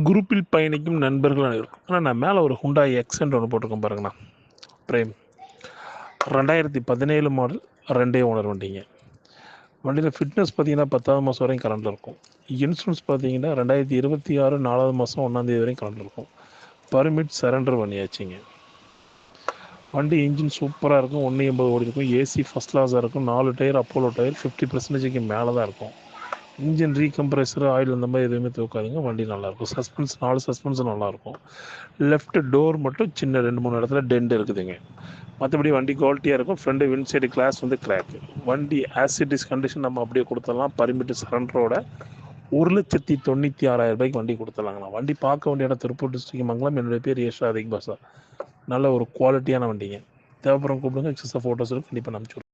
குரூப்பில் பயணிக்கும் நண்பர்கள் இருக்கும். ஆனால் நான் மேலே ஒரு ஹுண்டாய் எக்ஸென்ட் ஒன்று போட்டிருக்கேன் பாருங்கண்ணா. பிரேம் 2017 மாடல் 2 ஓனர் வண்டிங்க. வண்டியில் ஃபிட்னஸ் பார்த்தீங்கன்னா 10வது மாதம் வரைக்கும் கரண்டில் இருக்கும். இன்சூரன்ஸ் பார்த்தீங்கன்னா 2026 4வது மாதம் 1ஆம் தேதி வரைக்கும் கரண்டில் இருக்கும். பர்மிட் சரண்டர் பண்ணியாச்சுங்க. வண்டி இன்ஜின் சூப்பராக இருக்கும். 180 ஓடி இருக்கும். ஏசி ஃபஸ்ட் கிளாஸாக இருக்கும். 4 டயர் அப்போலோ டயர் 50%க்கு மேலே தான் இருக்கும். இன்ஜின் ரீகம்ப்ரெசர் ஆயில் அந்த மாதிரி எதுவுமே தூக்காதுங்க. வண்டி நல்லாயிருக்கும். சஸ்பென்ஸ் 4 சஸ்பென்ஸும் நல்லாயிருக்கும். லெஃப்ட் டோர் மட்டும் சின்ன 2-3 இடத்துல டென்ட் இருக்குதுங்க. மற்றபடி வண்டி குவாலிட்டியாக இருக்கும். ஃப்ரண்ட் விண்ட்சைடு கிளாஸ் வந்து கிராக்கு. வண்டி ஆசிட்டிஸ் கண்டிஷன் நம்ம அப்படியே கொடுத்துடலாம். பர்மிட் சரண்டரோட 1,96,000 வண்டி கொடுத்துடலாங்கண்ணா. வண்டி பார்க்க வேண்டிய இடம் திருப்பூர் டிஸ்ட்ரிக்ட் மங்கலம். என்னுடைய பேர் யஷ் அதிக் பாஷா. நல்ல ஒரு குவாலிட்டியான வண்டிங்க. தேவைப்படுறவங்க கூப்பிடுங்க. எக்ஸஸ் ஃபோட்டோஸ் கண்டிப்பாக அனுப்பிச்சு